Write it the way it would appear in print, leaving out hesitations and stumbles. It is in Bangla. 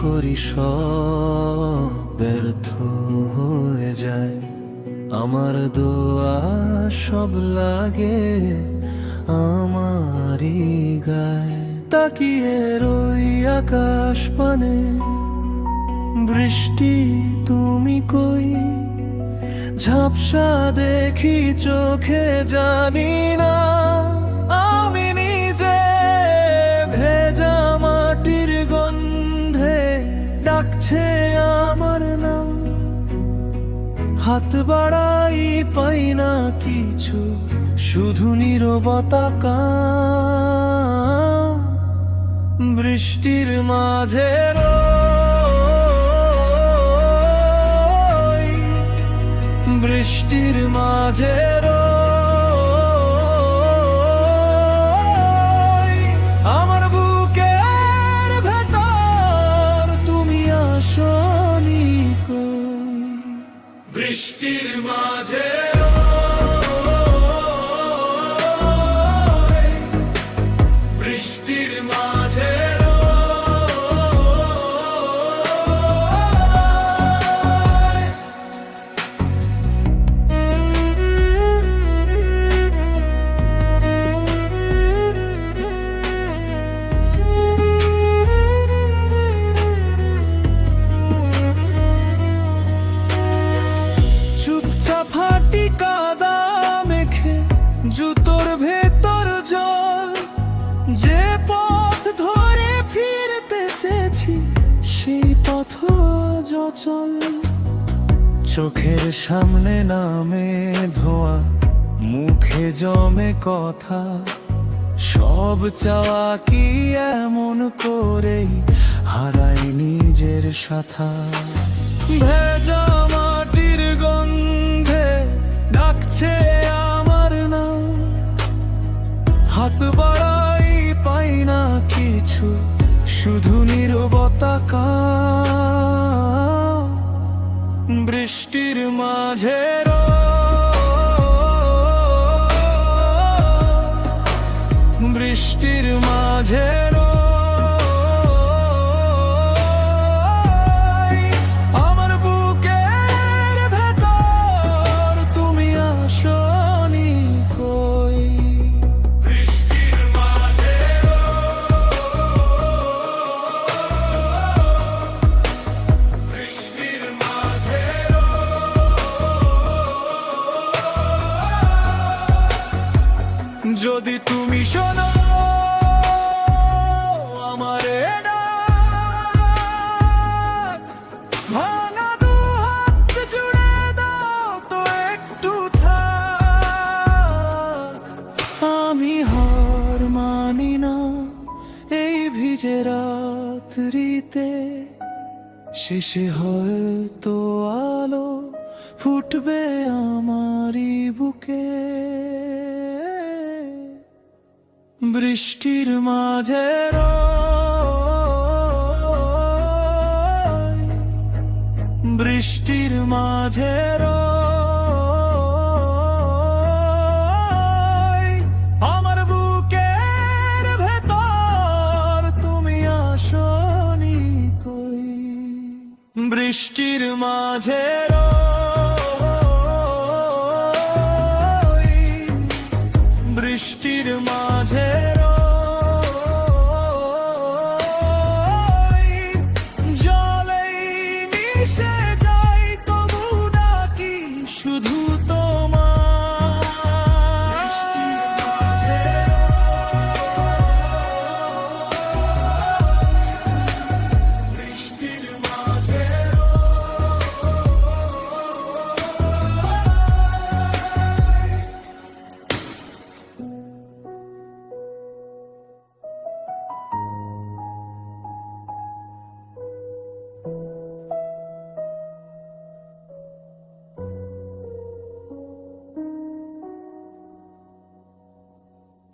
করি সব ব্যর্থ হয়ে যায়। আমার দোয়া সব লাগে আমারই গায়। তাকিয়ে রই আকাশ পানে, বৃষ্টি তুমি কই? ঝাপসা দেখি চোখে, জানি না আমি নিজে। ভেজা মাটির গন্ধে ডাকছে আমার নাম, হাত বাড়াই পাই না কিছু, শুধু নীরবতা কাম। বৃষ্টির মাঝে রই, বৃষ্টির মাঝে রই। আমার বুকের ভেতর তুমি আসনি কই? বৃষ্টির মাঝে রই, বৃষ্টির মাঝে ফাটি কাদা মেখে, জুতোর ভেতর জল। যে পথ ধরে ফিরতে চেয়েছি, সেই পথ অচল। চোখের সামনে নামে ধোঁয়া, মুখে জমে কথা। সব চাওয়া কি এমন করেই হারাই নিজের সাথা। ভেজা মাটির গন্ধে ডাকছে আমার নাম, হাত বাড়াই পাই না কিছু, শুধু নীরবতা কাম। বৃষ্টির মাঝে রই, বৃষ্টির মাঝে যদি তুমি শোনো আমারে ডাক, ভাঙা দুহাত জুড়ে দাও তো একটু থাক। আমি হার মানি না এই ভিজে রাত্রিতে, শেষে হয়তো আলো ফুটবে আমারই বুকে। বৃষ্টির মাঝে রই, বৃষ্টির মাঝে রই। আমার বুকের ভেতর তুমি আসনি কই? বৃষ্টির মাঝে রই।